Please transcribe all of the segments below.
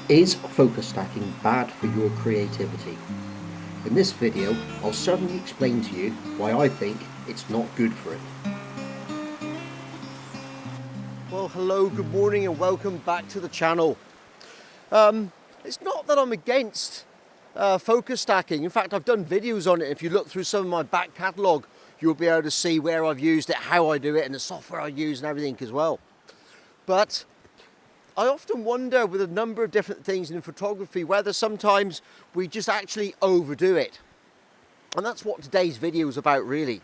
Is focus stacking bad for your creativity? In this video, I'll certainly explain to you why I think it's not good for it. Well, hello, good morning and welcome back to the channel. It's not that I'm against focus stacking. In fact, I've done videos on it. If you look through some of my back catalogue, you'll be able to see where I've used it, how I do it, and the software I use and everything as well. But I often wonder with a number of different things in photography whether sometimes we just actually overdo it. And that's what today's video is about, really.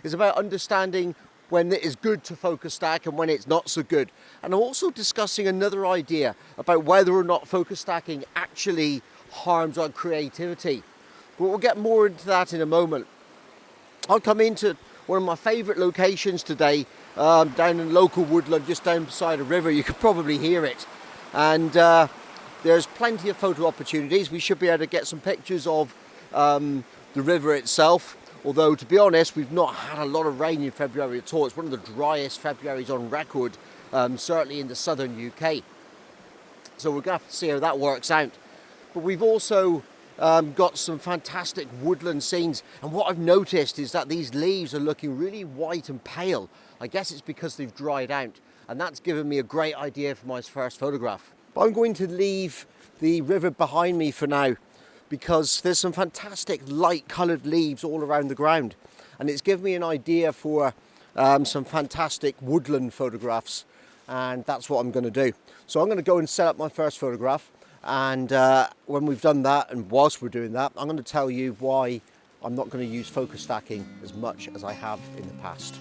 It's about understanding when it is good to focus stack and when it's not so good. And I'm also discussing another idea about whether or not focus stacking actually harms our creativity. But we'll get more into that in a moment. I'll come into one of my favourite locations today, down in local woodland, just down beside a river. You could probably hear it. And there's plenty of photo opportunities. We should be able to get some pictures of the river itself. Although, to be honest, we've not had a lot of rain in February at all. It's one of the driest Februaries on record, certainly in the southern UK. So we're going to have to see how that works out. But we've also got some fantastic woodland scenes. And what I've noticed is that these leaves are looking really white and pale. I guess it's because they've dried out. And that's given me a great idea for my first photograph. But I'm going to leave the river behind me for now, because there's some fantastic light coloured leaves all around the ground. And it's given me an idea for some fantastic woodland photographs. And that's what I'm going to do. So I'm going to go and set up my first photograph. And when we've done that, and whilst we're doing that, I'm going to tell you why I'm not going to use focus stacking as much as I have in the past.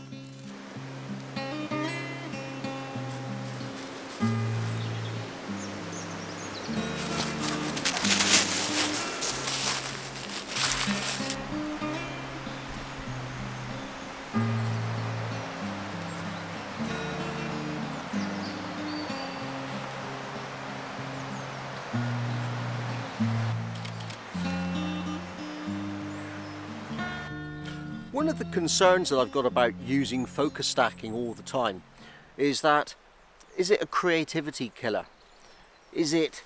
One of the concerns that I've got about using focus stacking all the time is that, is it a creativity killer? Is it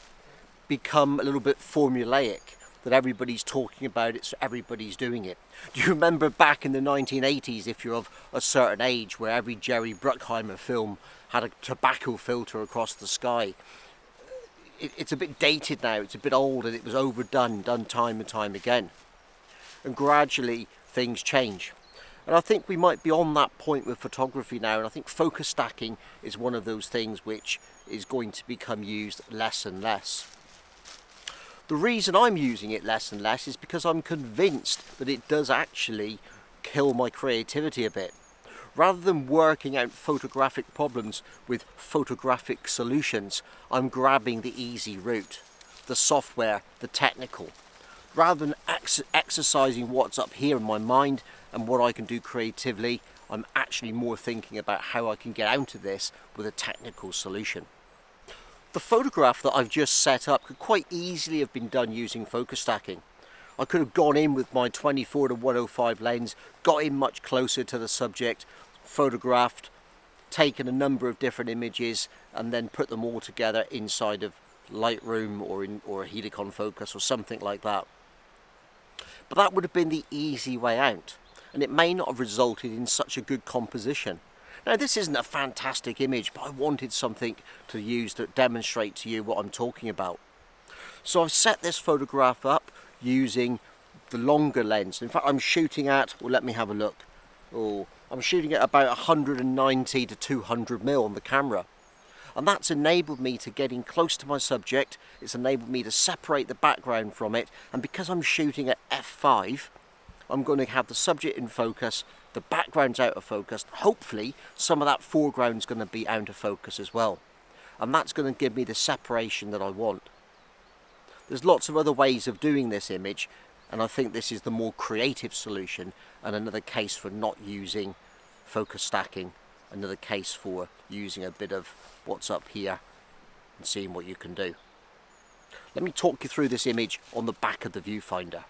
become a little bit formulaic, that everybody's talking about it, so everybody's doing it? Do you remember back in the 1980s, if you're of a certain age, where every Jerry Bruckheimer film had a tobacco filter across the sky? It's a bit dated now, it's a bit old, and it was overdone, done time and time again. And gradually things change. And I think we might be on that point with photography now, and I think focus stacking is one of those things which is going to become used less and less. The reason I'm using it less and less is because I'm convinced that it does actually kill my creativity a bit. Rather than working out photographic problems with photographic solutions, I'm grabbing the easy route, the software, the technical. Rather than exercising what's up here in my mind and what I can do creatively, I'm actually more thinking about how I can get out of this with a technical solution. The photograph that I've just set up could quite easily have been done using focus stacking. I could have gone in with my 24-105 lens, got in much closer to the subject, photographed, taken a number of different images, and then put them all together inside of Lightroom or a Helicon Focus or something like that. But that would have been the easy way out, and it may not have resulted in such a good composition. Now, this isn't a fantastic image, but I wanted something to use that demonstrate to you what I'm talking about. So I've set this photograph up using the longer lens. In fact, I'm shooting at, well, let me have a look. I'm shooting at about 190 to 200 mil on the camera. And that's enabled me to get in close to my subject. It's enabled me to separate the background from it. And because I'm shooting at f5, I'm going to have the subject in focus, the background's out of focus. Hopefully, some of that foreground's going to be out of focus as well. And that's going to give me the separation that I want. There's lots of other ways of doing this image, and I think this is the more creative solution, and another case for not using focus stacking. Another case for using a bit of what's up here and seeing what you can do. Let me talk you through this image on the back of the viewfinder.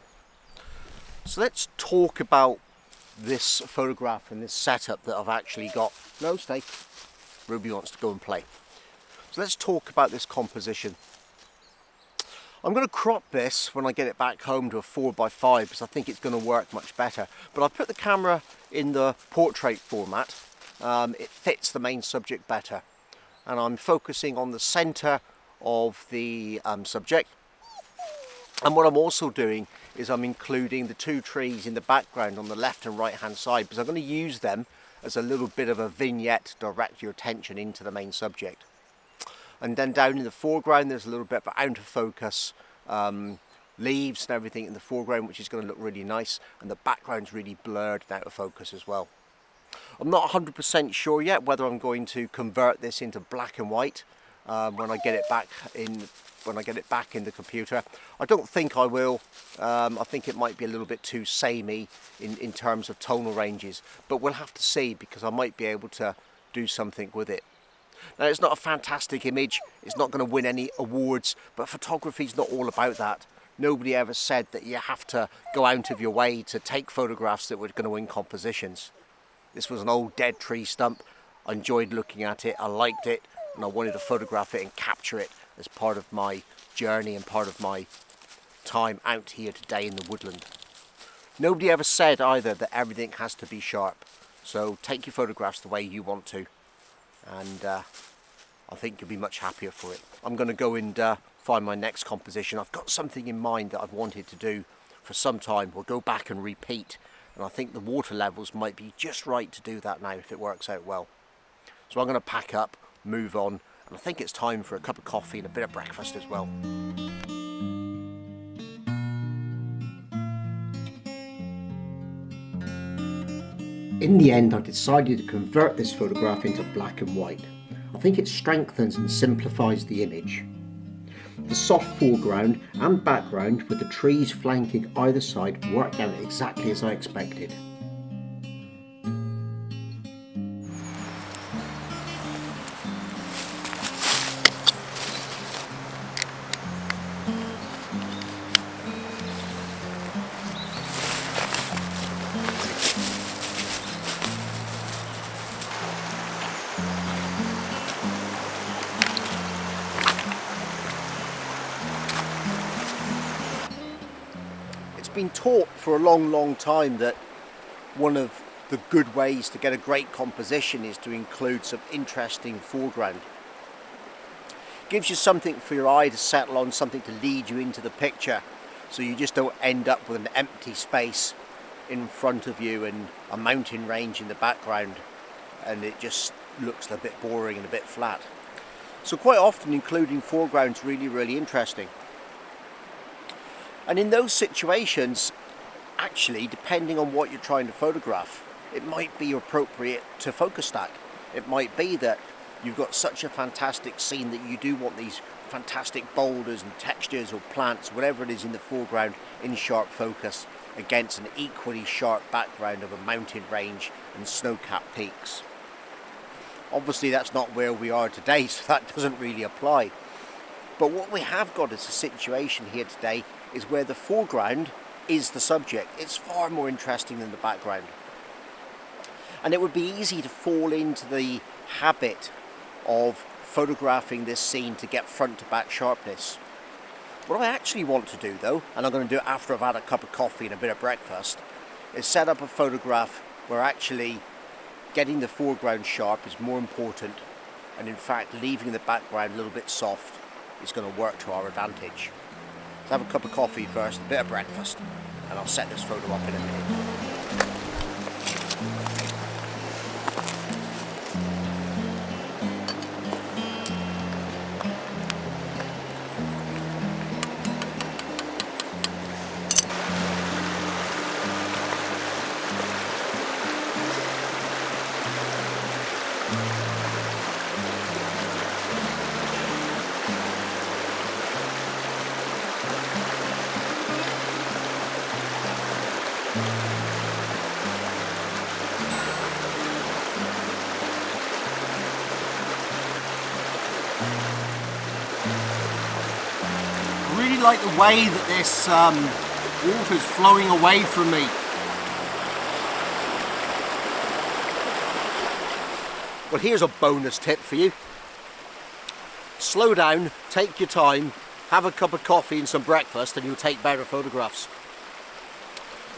So let's talk about this photograph and this setup that I've actually got. No, stay. Ruby wants to go and play. So let's talk about this composition. I'm going to crop this when I get it back home to a 4x5 because I think it's going to work much better. But I've put the camera in the portrait format. It fits the main subject better. And I'm focusing on the center of the subject. And what I'm also doing is I'm including the two trees in the background on the left and right hand side, because I'm going to use them as a little bit of a vignette to direct your attention into the main subject. And then down in the foreground there's a little bit of out of focus leaves and everything in the foreground, which is going to look really nice, and the background's really blurred and out of focus as well. I'm not 100% sure yet whether I'm going to convert this into black and white when I get it back in the computer. I don't think I will. I think it might be a little bit too samey in terms of tonal ranges, but we'll have to see, because I might be able to do something with it. Now, it's not a fantastic image, it's not going to win any awards, but photography's not all about that. Nobody ever said that you have to go out of your way to take photographs that were going to win compositions. This was an old dead tree stump. I enjoyed looking at it, I liked it, and I wanted to photograph it and capture it as part of my journey and part of my time out here today in the woodland. Nobody ever said either that everything has to be sharp, so take your photographs the way you want to, and I think you'll be much happier for it. I'm going to go and find my next composition. I've got something in mind that I've wanted to do for some time. We'll go back and repeat, and I think the water levels might be just right to do that now if it works out well. So I'm going to pack up, move on, and I think it's time for a cup of coffee and a bit of breakfast as well. In the end, I decided to convert this photograph into black and white. I think it strengthens and simplifies the image. The soft foreground and background with the trees flanking either side worked out exactly as I expected. Been taught for a long time that one of the good ways to get a great composition is to include some interesting foreground. Gives you something for your eye to settle on, something to lead you into the picture, so you just don't end up with an empty space in front of you and a mountain range in the background and it just looks a bit boring and a bit flat. So quite often including foreground's really interesting. And in those situations, actually, depending on what you're trying to photograph, it might be appropriate to focus stack. It might be that you've got such a fantastic scene that you do want these fantastic boulders and textures or plants, whatever it is in the foreground, in sharp focus against an equally sharp background of a mountain range and snow-capped peaks. Obviously, that's not where we are today, so that doesn't really apply. But what we have got is a situation here today is where the foreground is the subject. It's far more interesting than the background. And it would be easy to fall into the habit of photographing this scene to get front to back sharpness. What I actually want to do though, and I'm going to do it after I've had a cup of coffee and a bit of breakfast, is set up a photograph where actually getting the foreground sharp is more important, and in fact leaving the background a little bit soft is going to work to our advantage. Let's have a cup of coffee first, a bit of breakfast, and I'll set this photo up in a minute. I really like the way that this water is flowing away from me. Well, here's a bonus tip for you. slow down, take your time, have a cup of coffee and some breakfast, and you'll take better photographs.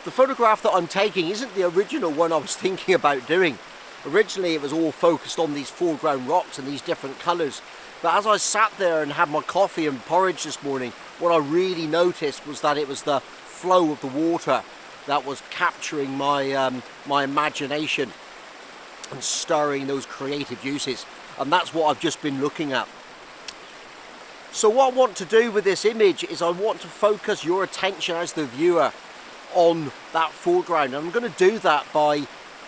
The photograph that I'm taking isn't the original one I was thinking about doing. Originally it was all focused on these foreground rocks and these different colours. But as I sat there and had my coffee and porridge this morning, what I really noticed was that it was the flow of the water that was capturing my my imagination and stirring those creative uses. And that's what I've just been looking at. So what I want to do with this image is I want to focus your attention as the viewer on that foreground. And I'm going to do that by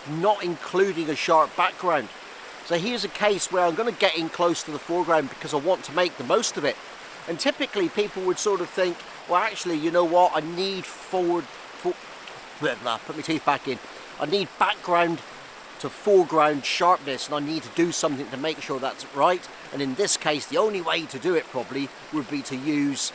not including a sharp background. So here's a case where I'm going to get in close to the foreground because I want to make the most of it. And typically people would sort of think, well actually, you know what, I need put my teeth back in. I need background to foreground sharpness, and I need to do something to make sure that's right. And in this case, the only way to do it probably would be to use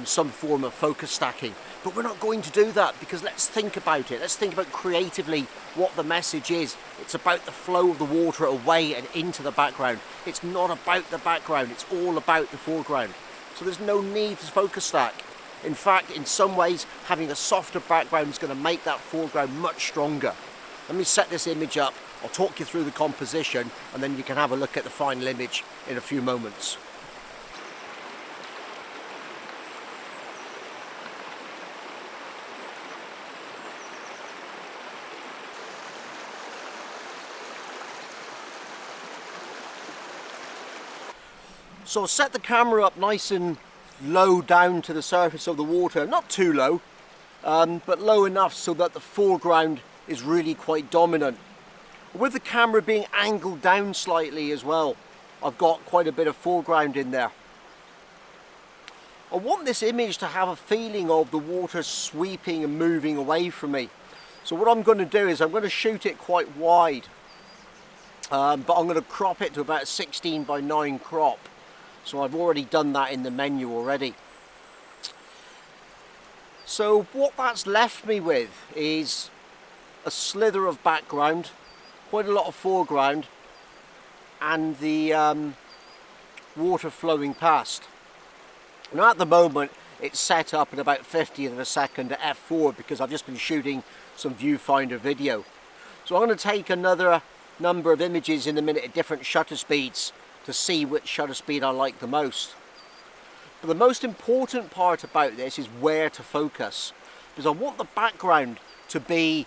some form of focus stacking. But we're not going to do that, because let's think about it. Let's think about creatively what the message is. It's about the flow of the water away and into the background. It's not about the background, it's all about the foreground. So there's no need to focus stack. In fact, in some ways, having a softer background is going to make that foreground much stronger. Let me set this image up, I'll talk you through the composition, and then you can have a look at the final image in a few moments. So I'll set the camera up nice and low down to the surface of the water, not too low, but low enough so that the foreground is really quite dominant. With the camera being angled down slightly as well, I've got quite a bit of foreground in there. I want this image to have a feeling of the water sweeping and moving away from me. So what I'm going to do is I'm going to shoot it quite wide, but I'm going to crop it to about 16:9 crop. So I've already done that in the menu already. So what that's left me with is a slither of background, quite a lot of foreground, and the water flowing past. Now at the moment it's set up at about 50th of a second at f4 because I've just been shooting some viewfinder video. So I'm going to take another number of images in a minute at different shutter speeds to see which shutter speed I like the most. But the most important part about this is where to focus, because I want the background to be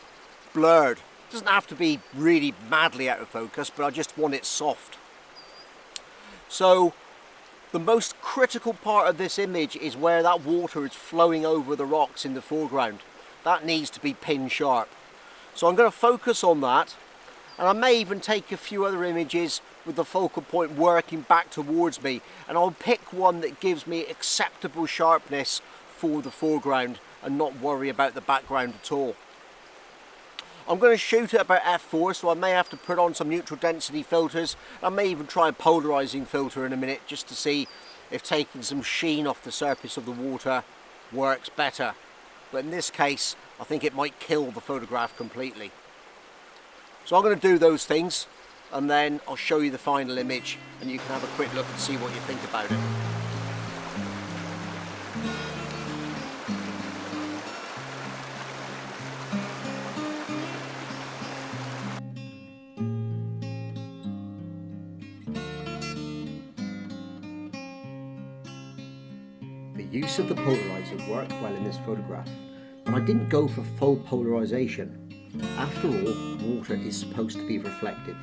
blurred. It doesn't have to be really madly out of focus, but I just want it soft. So the most critical part of this image is where that water is flowing over the rocks in the foreground. That needs to be pin sharp. So I'm going to focus on that, and I may even take a few other images with the focal point working back towards me, and I'll pick one that gives me acceptable sharpness for the foreground and not worry about the background at all. I'm going to shoot at about f4, so I may have to put on some neutral density filters. I may even try a polarizing filter in a minute just to see if taking some sheen off the surface of the water works better. But in this case, I think it might kill the photograph completely. So I'm going to do those things, and then I'll show you the final image and you can have a quick look and see what you think about it. The use of the polarizer worked well in this photograph, but I didn't go for full polarization. After all, water is supposed to be reflective.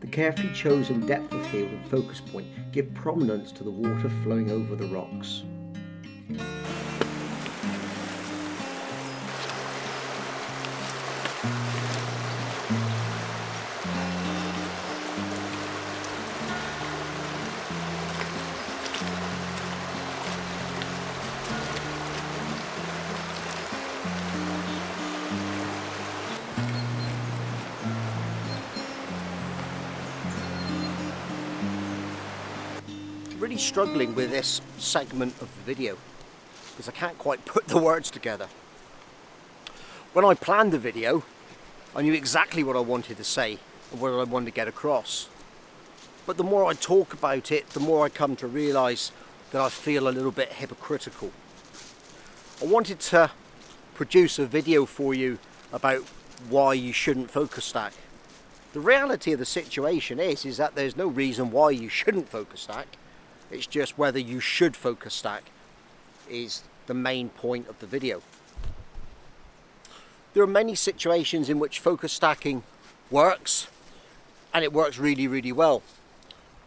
The carefully chosen depth of field and focus point give prominence to the water flowing over the rocks. Really struggling with this segment of the video because I can't quite put the words together. When I planned the video, I knew exactly what I wanted to say and what I wanted to get across. But the more I talk about it, the more I come to realise that I feel a little bit hypocritical. I wanted to produce a video for you about why you shouldn't focus stack. The reality of the situation is that there's no reason why you shouldn't focus stack. It's just whether you should focus stack is the main point of the video. There are many situations in which focus stacking works, and it works really, really well.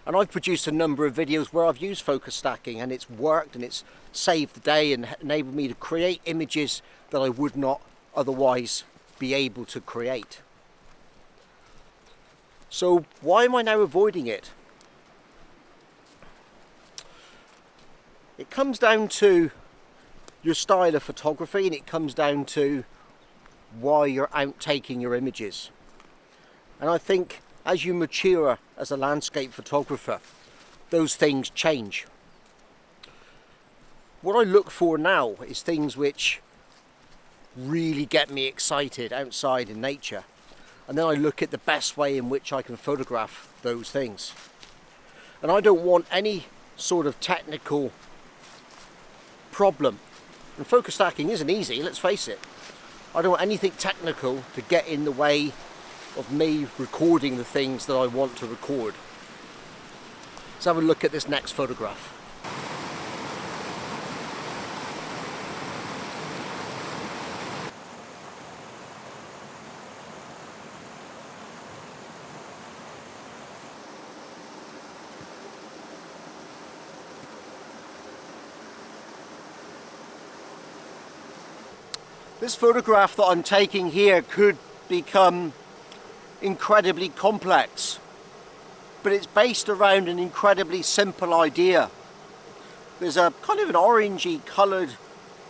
And I've produced a number of videos where I've used focus stacking and it's worked and it's saved the day and enabled me to create images that I would not otherwise be able to create. So why am I now avoiding it? It comes down to your style of photography, and it comes down to why you're out taking your images. And I think as you mature as a landscape photographer, those things change. What I look for now is things which really get me excited outside in nature. And then I look at the best way in which I can photograph those things. And I don't want any sort of technical problem. And focus stacking isn't easy, let's face it. I don't want anything technical to get in the way of me recording the things that I want to record. Let's have a look at this next photograph. This photograph that I'm taking here could become incredibly complex, but it's based around an incredibly simple idea. There's a kind of an orangey coloured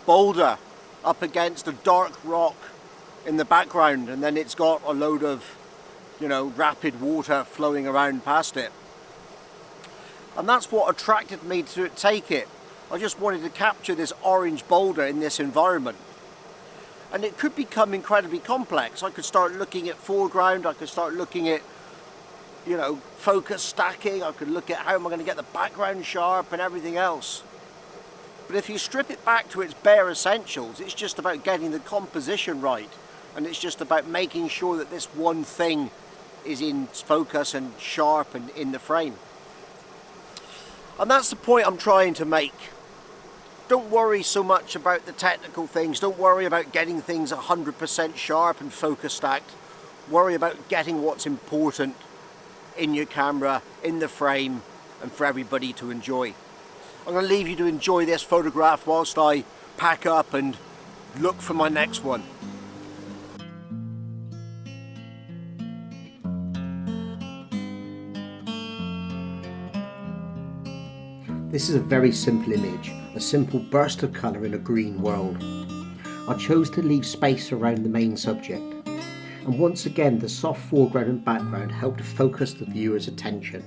boulder up against a dark rock in the background, and then it's got a load of, rapid water flowing around past it. And that's what attracted me to take it. I just wanted to capture this orange boulder in this environment. And it could become incredibly complex. I could start looking at foreground, I could start looking at, focus stacking, I could look at how am I going to get the background sharp and everything else. But if you strip it back to its bare essentials, it's just about getting the composition right. And it's just about making sure that this one thing is in focus and sharp and in the frame. And that's the point I'm trying to make. Don't worry so much about the technical things. Don't worry about getting things 100% sharp and focus stacked. Worry about getting what's important in your camera, in the frame, and for everybody to enjoy. I'm going to leave you to enjoy this photograph whilst I pack up and look for my next one. This is a very simple image, a simple burst of colour in a green world. I chose to leave space around the main subject, and once again the soft foreground and background helped focus the viewer's attention.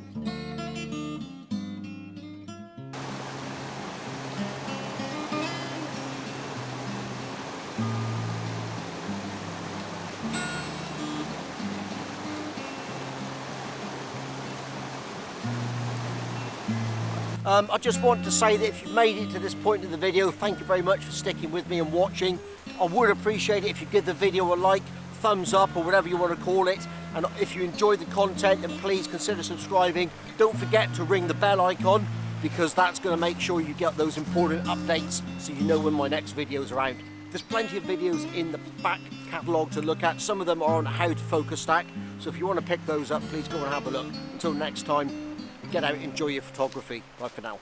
I just want to say that if you've made it to this point in the video, thank you very much for sticking with me and watching. I would appreciate it if you give the video a like, thumbs up, or whatever you want to call it. And if you enjoyed the content, then please consider subscribing. Don't forget to ring the bell icon, because that's going to make sure you get those important updates so you know when my next videos are out. There's plenty of videos in the back catalogue to look at. Some of them are on how to focus stack, so if you want to pick those up, please go and have a look. Until next time, get out, enjoy your photography. Bye for now.